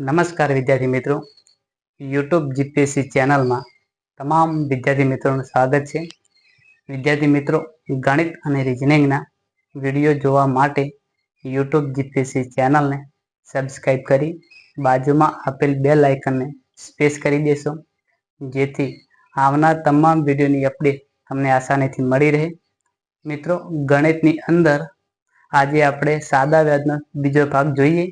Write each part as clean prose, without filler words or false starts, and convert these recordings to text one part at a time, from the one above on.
નમસ્કાર વિદ્યાર્થી મિત્રો, યુટ્યુબ જીપીએસસી ચેનલમાં તમામ વિદ્યાર્થી મિત્રોનું સ્વાગત છે. વિદ્યાર્થી મિત્રો, ગણિત અને રિઝનિંગના વિડીયો જોવા માટે યુટ્યુબ જીપીએસસી ચેનલને સબસ્ક્રાઈબ કરી બાજુમાં આપેલ બેલ આઇકનને સ્પેસ કરી દેશો, જેથી આવનાર તમામ વિડીયોની અપડેટ તમને આસાનીથી મળી રહે. મિત્રો, ગણિતની અંદર આજે આપણે સાદા વ્યાજનો બીજો ભાગ જોઈએ.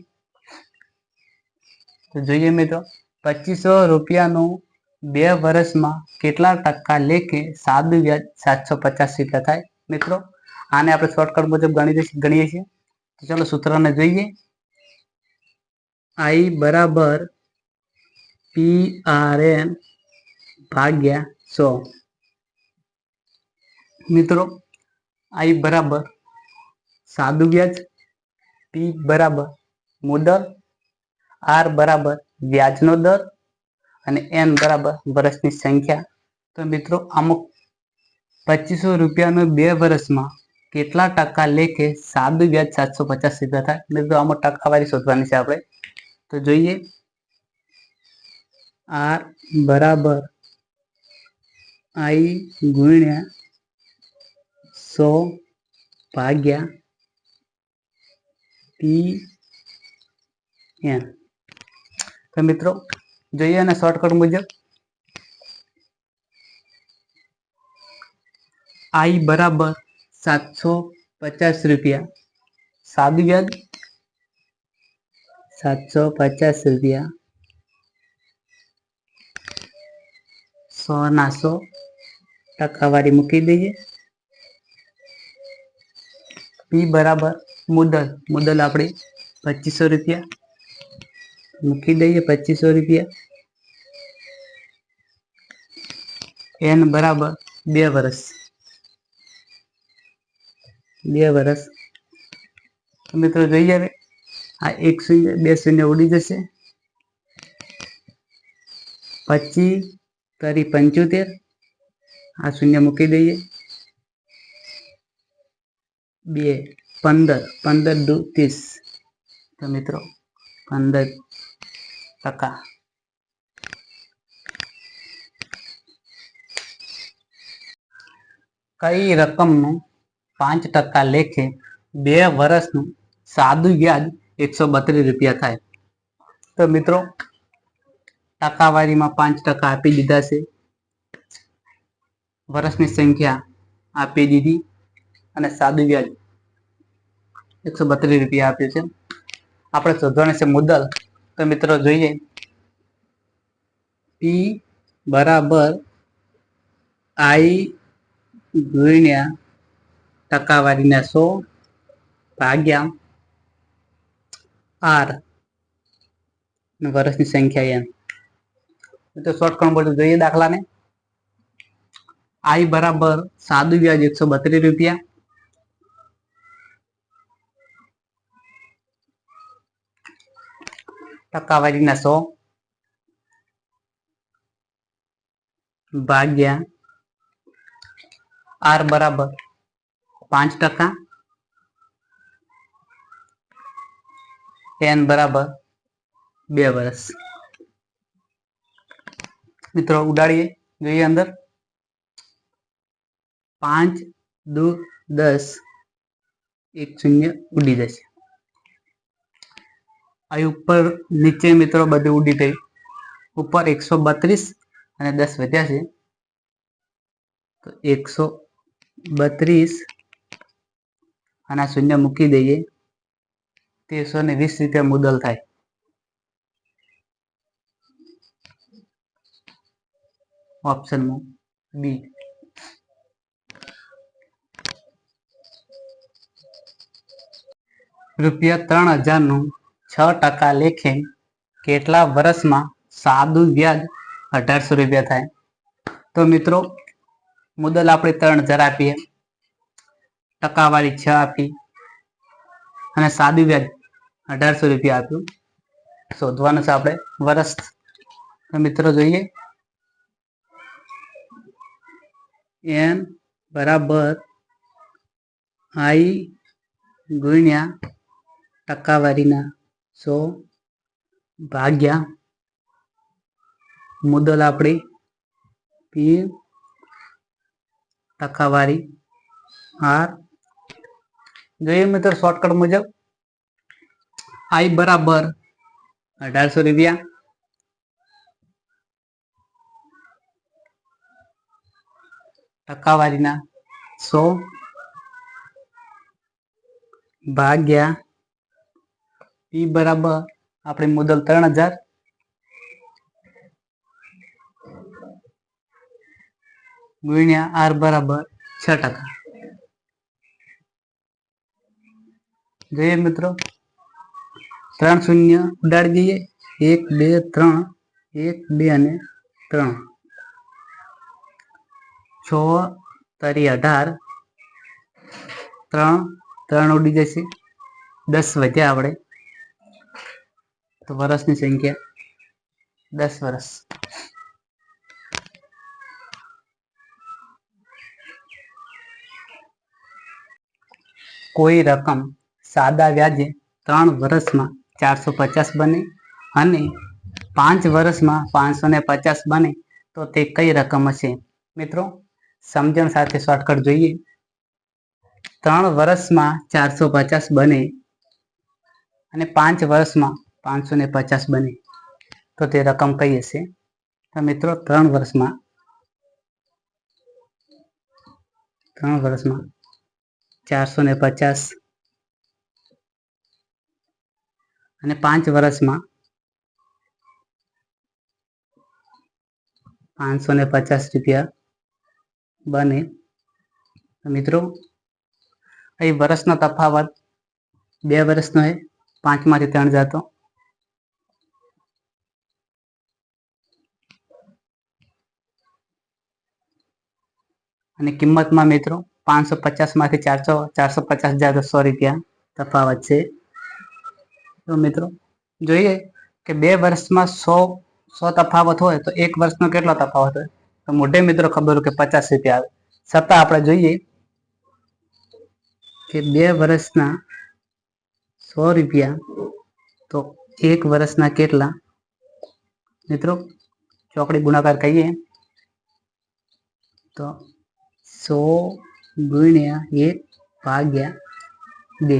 તો જોઈએ મિત્રો, 2500 રૂપિયાનું 2 વર્ષમાં કેટલા ટકા લેખે સાદું વ્યાજ 750 રૂપિયા થાય. મિત્રો, આને આપણે શોર્ટકટ મુજબ ગણીએ છીએ. તો ચાલો સૂત્રને જોઈએ. I બરાબર PRN ભાગ્યા 100. મિત્રો, I બરાબર સાદું વ્યાજ, P બરાબર મુદલ, R બરાબર વ્યાજનો દર અને N બરાબર વર્ષની સંખ્યા. તો મિત્રો, અમુક 2500 રૂપિયાનું 2 વર્ષમાં કેટલા ટકા લેખે સાદું વ્યાજ 750 રૂપિયા થાય. મિત્રો, આમાં ટકાવારી શોધવાની છે આપણે. તો જોઈએ, R બરાબર I ગુણ્યા 100 ભાગ્યા PN. તો મિત્રો, જોઈએ અને શોર્ટકટ મુજબ I બરાબર 750 રૂપિયા સાદું વ્યાજ, 750 રૂપિયા 100 ના 100 ટકાવારી મૂકી દઈએ. P બરાબર મુદલ આપણે 2500 રૂપિયા મૂકી દઈએ, 2500 રૂપિયા. N બરાબર 2 વર્ષ, 2 વર્ષ. મિત્રો જોઈએ, હવે આ 1 શૂન્ય 2 શૂન્ય ઉડી જશે. 25 તરી 75, આ શૂન્ય મૂકી દઈએ. 2 15, 15 દુ 30. તો મિત્રો 15%. કઈ રકમનું 5% લેખે 2 વર્ષનું સાદું વ્યાજ 132 રૂપિયા થાય. તો મિત્રો, ટકાવારીમાં 5% આપી દીધા છે, વર્ષની સંખ્યા આપી દીધી અને સાદું વ્યાજ 132 રૂપિયા આપ્યું છે. આપણે શોધવાનું છે મુદલ. તો મિત્રો જોઈએ, P બરાબર I ગુણ્યા ટકાવારીના 100 ભાગ્યા R વર્ષની સંખ્યા N. તો શોર્ટકટ બધું જોઈએ દાખલાને. I બરાબર સાદું વ્યાજ 132 રૂપિયા ટકાવારીના 100 ભાગ્યા R બરાબર 5%, N બરાબર 2 વર્ષ. મિત્રો ઉડાડીએ, જોઈએ અંદર. 5 દુ 10, 1 શૂન્ય ઉડી જશે. અહીં ઉપર નીચે મિત્રો બધું ઉડી ગઈ. ઉપર 132 અને 10 વધ્યા છે, તો 132 અને આ શૂન્ય મૂકી દઈએ. 1320 રૂપિયા મુદલ થાય. ઓપ્શનમાં બી. રૂપિયા 3000નું 6% લેખે કેટલા વર્ષમાં સાદું વ્યાજ 1800 રૂપિયા થાય. તો મિત્રો, મુદલ આપણે 3000 આપીએ, ટકાવારી 6 આપી અને સાદું વ્યાજ 1800 રૂપિયા આપ્યું. શોધવાનું છે આપણે વર્ષ. તો મિત્રો જોઈએ, N બરાબર I ગુણ્યા ટકાવારીના 100 ભાગ્યા મુદલ આપણી પી ટકાવારી આર. જોઈએ મિત્રો શોર્ટકટ મુજબ આઈ બરાબર 1800 રૂપિયા ટકાવારીના 100 ભાગ્યા પી બરાબર આપણી મુદલ 3000 ગુણ્યા આર બરાબર 6%. જોઈએ મિત્રો 3 શૂન્ય ઉડાડી દઈએ. 1 2 3 1 2 અને 3 6 તરી 18 3 3 ઉડી જશે. 10 વધ્યા આપણે તો વર્ષની સંખ્યા 10 વર્ષ. કોઈ રકમ સાદા વ્યાજે 3 વર્ષમાં 450 બને અને 5 વર્ષમાં 550 બને તો તે કઈ રકમ હશે? મિત્રો સમજણ સાથે શોર્ટકટ જોઈએ. 3 વર્ષમાં 450 બને અને 5 વર્ષમાં 550 બને તો તે રકમ કઈ હશે? તો મિત્રો 3 વર્ષમાં 450 અને 5 વર્ષમાં 550 રૂપિયા બને. મિત્રો અહીં વર્ષનો તફાવત 2 વર્ષનો છે. 5 માંથી 3 જતો અને કિંમતમાં મિત્રો 550 માંથી 450 જાય તો 100 રૂપિયા તફાવત છે. તો મિત્રો જોઈએ કે 2 વર્ષમાં 100 તફાવત હોય તો 1 વર્ષનો કેટલો તફાવત હોય? તો મોઢે મિત્રો ખબર હોય કે 50 રૂપિયા આવે. છતાં આપણે જોઈએ કે 2 વર્ષના 100 રૂપિયા તો 1 વર્ષના કેટલા? મિત્રો ચોકડી ગુણાકાર કહીએ તો 100 ગુણ્યા 1 ભાગ્યા 2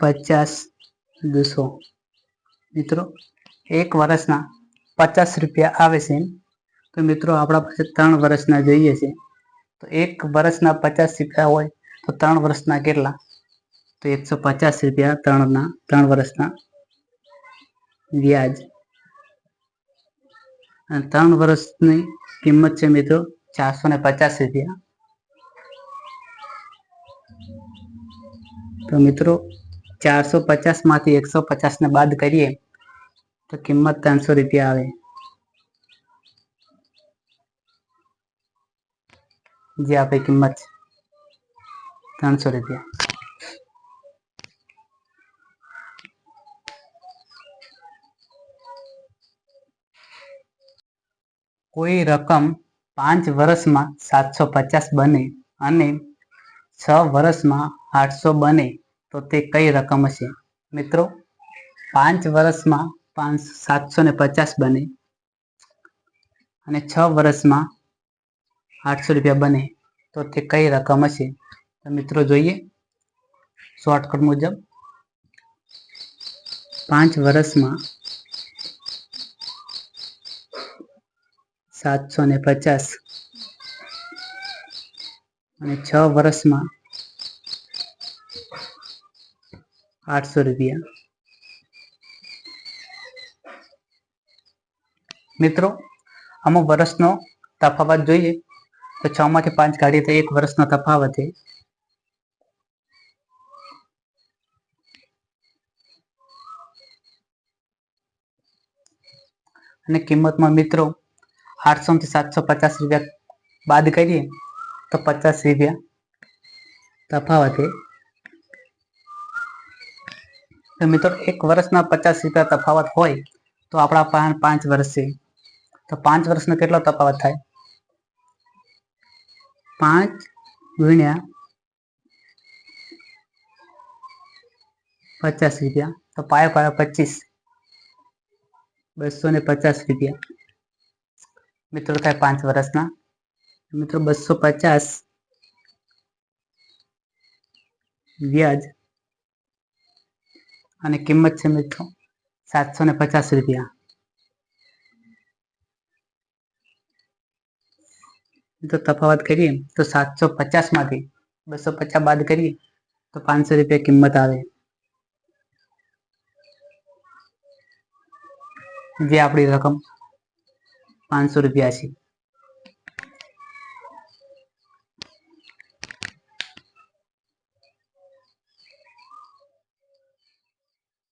50 200. મિત્રો 1 વર્ષના 50 રૂપિયા આવે છે. તો મિત્રો આપણા પાસે 3 વર્ષના જોઈએ છે તો 1 વર્ષના 50 રૂપિયા હોય તો 3 વર્ષના કેટલા? તો 150 રૂપિયા 3 વર્ષના વ્યાજ. અને 3 વર્ષની કિંમત છે મિત્રો 450 રૂપિયા. તો મિત્રો 450 માંથી 150 ને બાદ કરીએ તો કિંમત 300 રૂપિયા આવે, જે આપણી કિંમત 300 રૂપિયા. કોઈ રકમ 5 વર્ષમાં 750 બને અને 6 વર્ષમાં 800 બને તો તે કઈ રકમ હશે? મિત્રો 5 વર્ષમાં 750 બને અને 6 વર્ષમાં 800 રૂપિયા બને તો તે કઈ રકમ હશે? તો મિત્રો જોઈએ શોર્ટકટ મુજબ 5 વર્ષમાં 750 અને 6 વર્ષમાં 800 રૂપિયા. મિત્રો અમુક વર્ષનો તફાવત જોઈએ તો 6 માંથી 5 કાઢીએ તો 1 વર્ષનો તફાવત છે. અને કિંમતમાં મિત્રો 800 થી 750 રૂપિયા બાદ કરીએ તો 50 રૂપિયા તફાવત છે. તો મિત્રો 1 વર્ષના 50 રૂપિયા તફાવત હોય તો આપણા પાસે 5 વર્ષ છે તો 5 વર્ષનો કેટલો તફાવત થાય? 5 ગુણ્યા 50 રૂપિયા તો પાયો 25, 250 રૂપિયા. મિત્રો થાય 5 વર્ષના. મિત્રો 250 વ્યાજ અને કિંમત છે મિત્રો 750 રૂપિયા. તો તફાવત કરીએ તો 750 માંથી 250 બાદ કરીએ તો 500 રૂપિયા કિંમત આવે, જે આપણી રકમ 500 રૂપિયા છે.